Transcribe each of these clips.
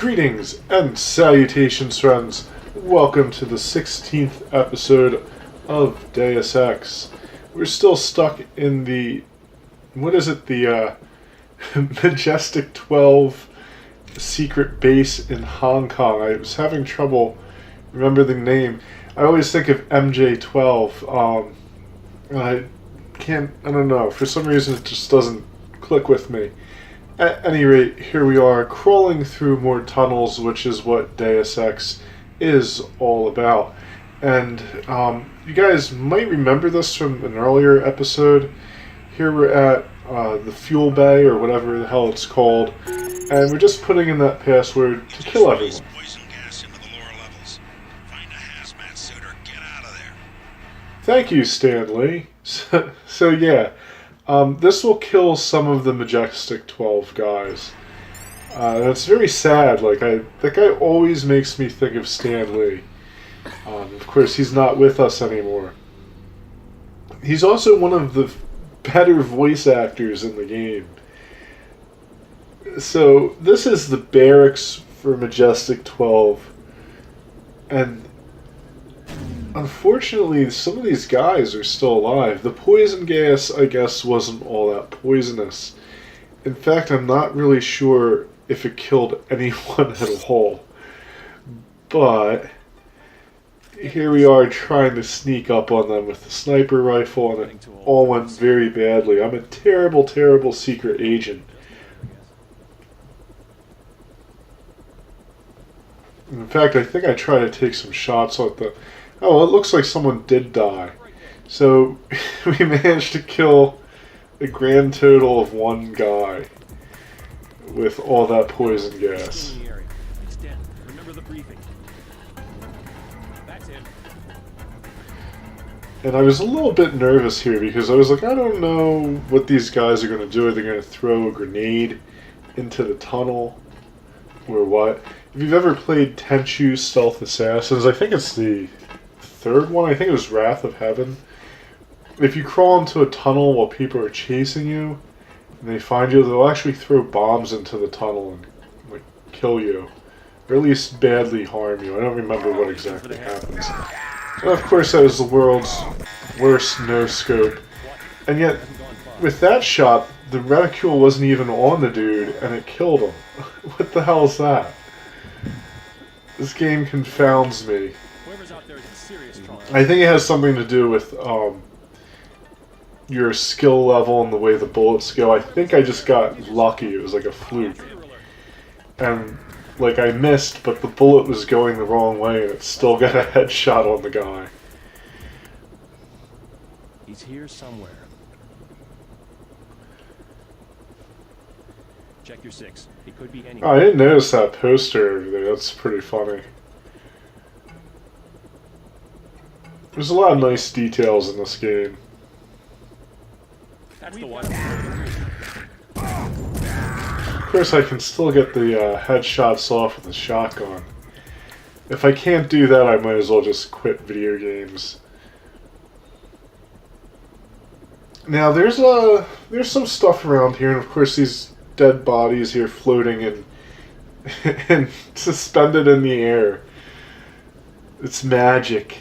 Greetings and salutations, friends. Welcome to the 16th episode of Deus Ex. We're still stuck in the, the Majestic 12 secret base in Hong Kong. I was having trouble remembering the name. I always think of MJ12. I don't know, for some reason it just doesn't click with me. At any rate, here we are, crawling through more tunnels, which is what Deus Ex is all about. And you guys might remember this from an earlier episode. Here we're at the fuel bay, or whatever the hell it's called, and we're just putting in that password to kill everyone. Thank you, Stanley. So yeah. This will kill some of the Majestic 12 guys. And it's very sad. That guy always makes me think of Stan Lee. Of course, he's not with us anymore. He's also one of the better voice actors in the game. So, this is the barracks for Majestic 12. And unfortunately, some of these guys are still alive. The poison gas, I guess, wasn't all that poisonous. In fact, I'm not really sure if it killed anyone at all. But here we are trying to sneak up on them with the sniper rifle, and it all went very badly. I'm a terrible, terrible secret agent. In fact, I think I tried to take some shots at the... Oh, it looks like someone did die. So, we managed to kill a grand total of one guy with all that poison gas. And I was a little bit nervous here because I was like, I don't know what these guys are going to do. Are they going to throw a grenade into the tunnel? Or what? If you've ever played Tenchu Stealth Assassins, I think it's the third one, I think it was Wrath of Heaven. If you crawl into a tunnel while people are chasing you, and they find you, they'll actually throw bombs into the tunnel and kill you. Or at least badly harm you. I don't remember what exactly happens. And of course that was the world's worst no-scope. And yet, with that shot, the reticule wasn't even on the dude, and it killed him. What the hell is that? This game confounds me. I think it has something to do with your skill level and the way the bullets go. I think I just got lucky. It was like a fluke. And, I missed, but the bullet was going the wrong way, and it still got a headshot on the guy. He's here somewhere. Check your 6. He could be anywhere. Oh, I didn't notice that poster over there. That's pretty funny. There's a lot of nice details in this game. That's the one. Of course, I can still get the headshots off with a shotgun. If I can't do that, I might as well just quit video games. Now, there's some stuff around here, and of course these dead bodies here floating and suspended in the air. It's magic.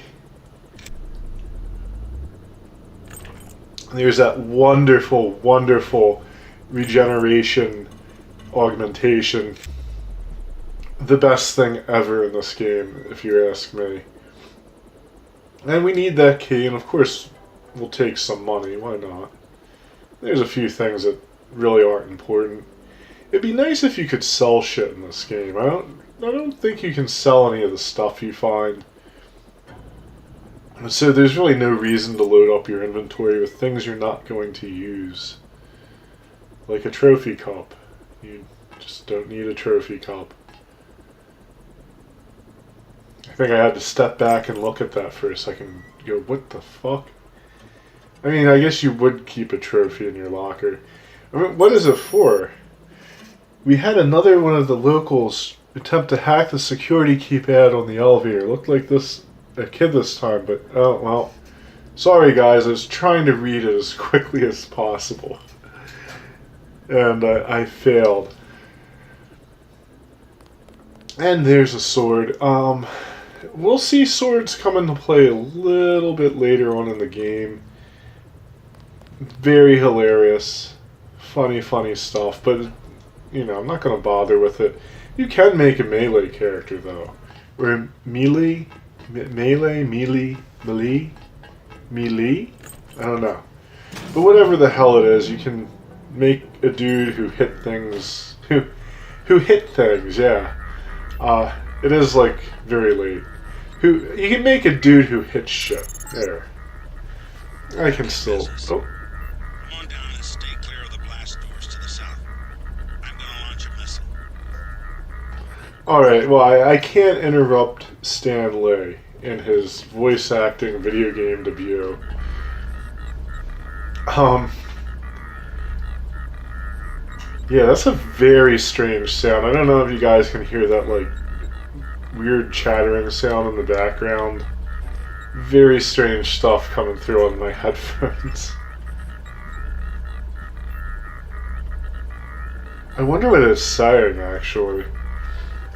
There's that wonderful, wonderful regeneration augmentation. The best thing ever in this game, if you ask me. And we need that key, and of course we'll take some money, why not? There's a few things that really aren't important. It'd be nice if you could sell shit in this game. I don't think you can sell any of the stuff you find. So there's really no reason to load up your inventory with things you're not going to use. Like a trophy cup. You just don't need a trophy cup. I think I had to step back and look at that for a second and go, what the fuck? I mean, I guess you would keep a trophy in your locker. I mean, what is it for? We had another one of the locals attempt to hack the security keypad on the elevator. It looked like a kid this time, but oh well. Sorry guys, I was trying to read it as quickly as possible. And I failed. And there's a sword. We'll see swords come into play a little bit later on in the game. Very hilarious. Funny, funny stuff. But, you know, I'm not going to bother with it. You can make a melee character, though. Or melee? Melee? I don't know. But whatever the hell it is, you can make a dude who hit things. Who hit things, yeah. It is, like, very late. You can make a dude who hits shit. There. I can still... Oh. Come on down and stay clear of the blast doors to the south. I'm gonna launch a missile. Alright, well, I can't interrupt Stan Lee in his voice acting video game debut. Yeah, that's a very strange sound. I don't know if you guys can hear that, like, weird chattering sound in the background. Very strange stuff coming through on my headphones. I wonder what it's saying, actually.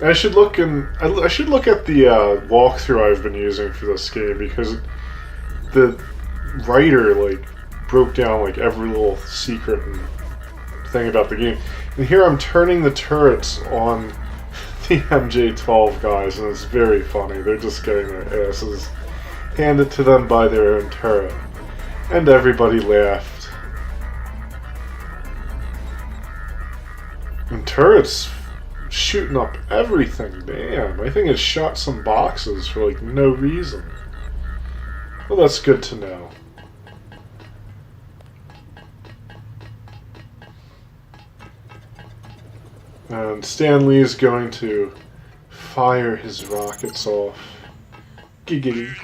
I should look at the walkthrough I've been using for this game, because the writer, like, broke down, like, every little secret and thing about the game. And here I'm turning the turrets on the MJ-12 guys, and it's very funny. They're just getting their asses handed to them by their own turret. And everybody laughed. And turrets shooting up everything, damn. I think it shot some boxes for, like, no reason. Well, that's good to know. And Stan Lee's going to fire his rockets off. Giggity.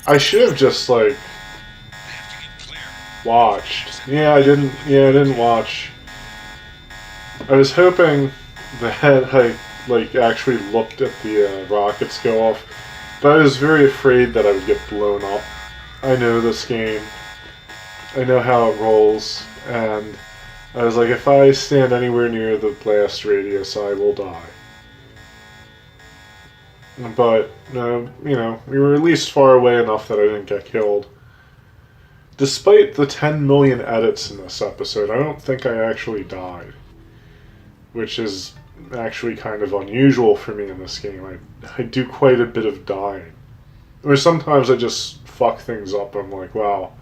I should have just, like, watched. Yeah, I didn't watch. I was hoping that I, like, actually looked at the rockets go off, but I was very afraid that I would get blown up. I know this game. I know how it rolls, and I was like, if I stand anywhere near the blast radius, I will die. But, you know, we were at least far away enough that I didn't get killed. Despite the 10 million edits in this episode, I don't think I actually died. Which is actually kind of unusual for me in this game. I do quite a bit of dying. Or sometimes I just fuck things up. I'm like, wow,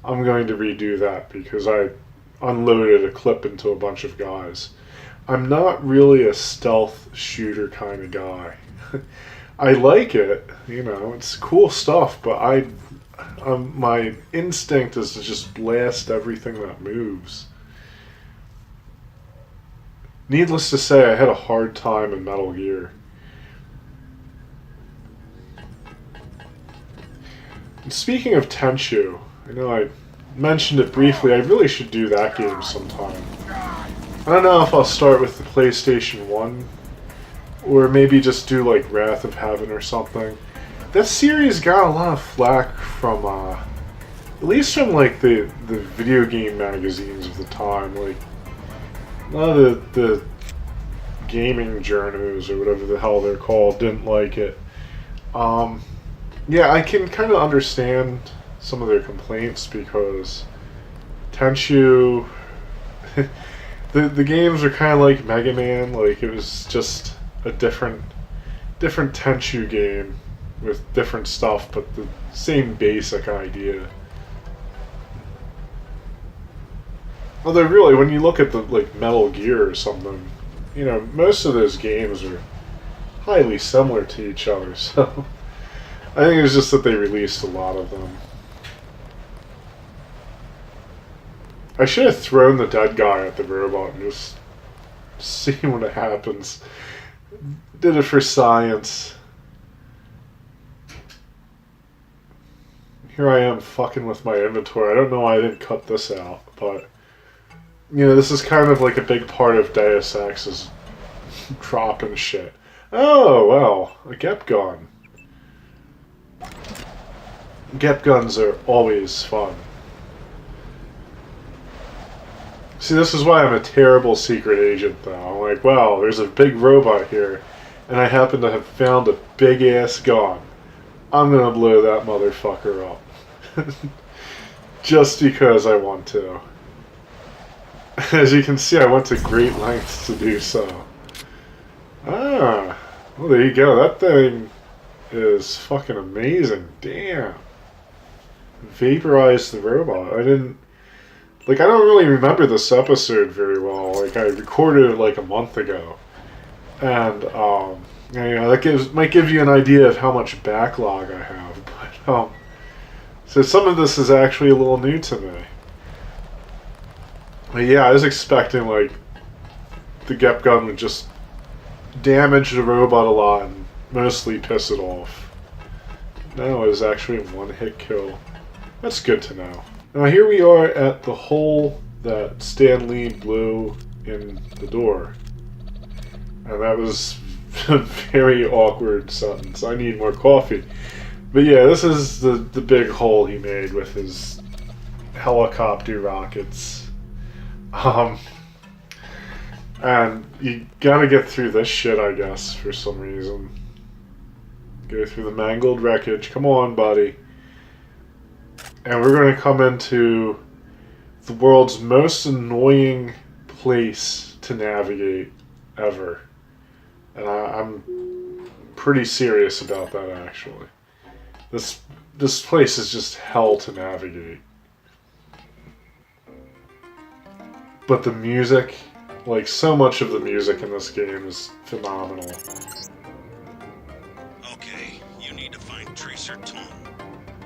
I'm going to redo that because I unloaded a clip into a bunch of guys. I'm not really a stealth shooter kind of guy. I like it, you know, it's cool stuff, but my instinct is to just blast everything that moves. Needless to say, I had a hard time in Metal Gear. And speaking of Tenchu, I know I mentioned it briefly, I really should do that game sometime. I don't know if I'll start with the PlayStation 1, or maybe just do like Wrath of Heaven or something. That series got a lot of flack from, at least from like the video game magazines of the time, like a lot of the gaming journals or whatever the hell they're called didn't like it. Yeah, I can kind of understand some of their complaints because Tenchu, the games are kind of like Mega Man, like it was just a different Tenchu game with different stuff, but the same basic idea. Although really, when you look at the like Metal Gear or something, you know, most of those games are highly similar to each other, so I think it's just that they released a lot of them. I should have thrown the dead guy at the robot and just see what happens. Did it for science. Here I am fucking with my inventory. I don't know why I didn't cut this out, but you know, this is kind of like a big part of Deus Ex is dropping shit. Oh, well, a Gep gun. Gep guns are always fun. See, this is why I'm a terrible secret agent, though. I'm like, wow, there's a big robot here, and I happen to have found a big-ass gun. I'm gonna blow that motherfucker up. Just because I want to. As you can see, I went to great lengths to do so. Ah, well, there you go. That thing is fucking amazing. Damn. Vaporized the robot. I don't really remember this episode very well. Like, I recorded it like a month ago. And, that might give you an idea of how much backlog I have. But, so some of this is actually a little new to me. But yeah, I was expecting, like, the Gep gun would just damage the robot a lot and mostly piss it off. No, it was actually a one-hit kill. That's good to know. Now here we are at the hole that Stan Lee blew in the door. And that was a very awkward sentence. I need more coffee. But yeah, this is the big hole he made with his helicopter rockets. And you gotta get through this shit, I guess, for some reason. Go through the mangled wreckage. Come on, buddy. And we're going to come into the world's most annoying place to navigate ever. And I'm pretty serious about that, actually. This place is just hell to navigate. But the music, like so much of the music in this game is phenomenal. Okay, you need to find Tracer Tom.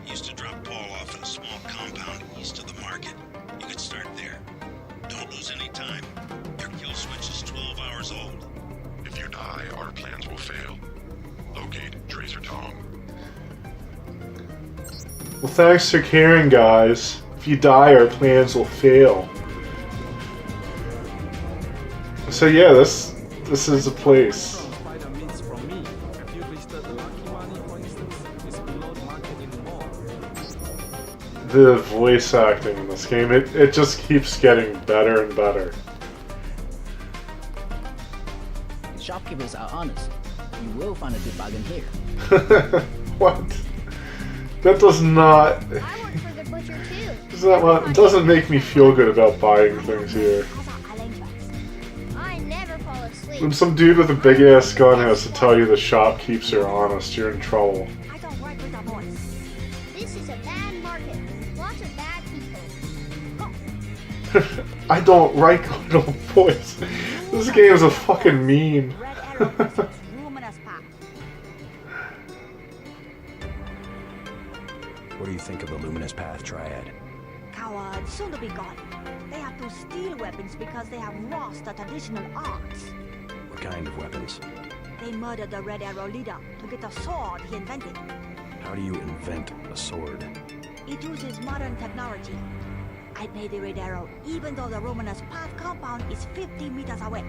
He used to drop Paul off at a small compound east of the market. You could start there. Don't lose any time. Your kill switch is 12 hours old. If you die, our plans will fail. Locate Tracer Tom. Well, thanks for caring, guys. If you die, our plans will fail. So yeah, this is a place. The voice acting in this game, it just keeps getting better and better. Shopkeepers are honest. You will find a good bargain here. What? That does not... I work for the butcher too. It doesn't make me feel good about buying things here. I never fall asleep. When some dude with a big ass gun has to tell you the shopkeepers are honest, you're in trouble. I don't work with the boys. This is a bad market. Lots of bad people. I don't write little boys. This game is a fucking meme. What do you think of the Luminous Path Triad? Cowards, soon to be gone. They have to steal weapons because they have lost the traditional arts. What kind of weapons? They murdered the Red Arrow leader to get the sword he invented. How do you invent a sword? It uses modern technology. I made the Red Arrow even though the Romanus Path compound is 50 meters away.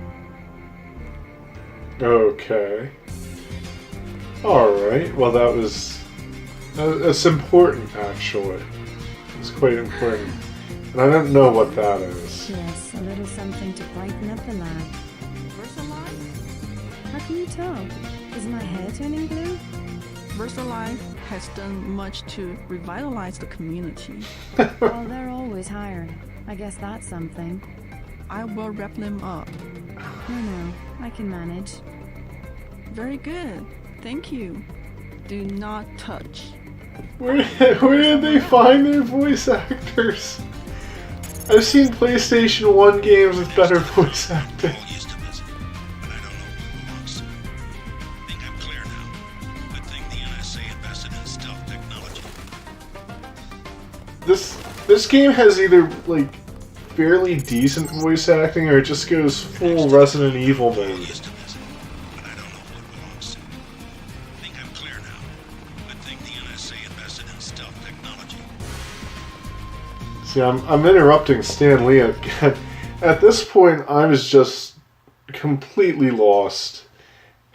Okay. Alright, well that was... That's important, actually. It's quite important. And I don't know what that is. Yes, a little something to brighten up the lab. VersaLife? How can you tell? Is my hair turning blue? VersaLife has done much to revitalize the community. Well, they're always hiring. I guess that's something. I will wrap them up. No, I can manage. Very good. Thank you. Do not touch. Where did they find their voice actors? I've seen PlayStation 1 games with better voice acting. Paul used to visit, but I don't know who it belongs to. I think I'm clear now. Good thing the NSA invested in stealth technology. This game has either like fairly decent voice acting or it just goes full Resident Evil Paul mode. used to visit, but I don't know who it belongs to. I think I'm clear now. Good thing the NSA invested in stealth technology. See, I'm interrupting Stan Lee again. At this point, I was just completely lost.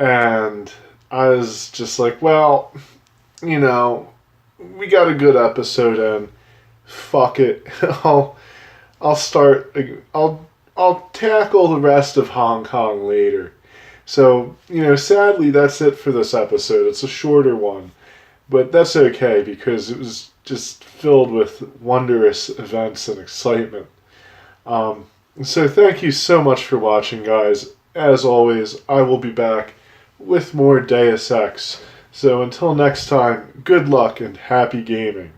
And I was just like, well, you know, we got a good episode in. Fuck it. I'll I'll tackle the rest of Hong Kong later. So, sadly, that's it for this episode. It's a shorter one, but that's okay because it was just filled with wondrous events and excitement. So thank you so much for watching, guys. As always, I will be back with more Deus Ex. So until next time, good luck and happy gaming.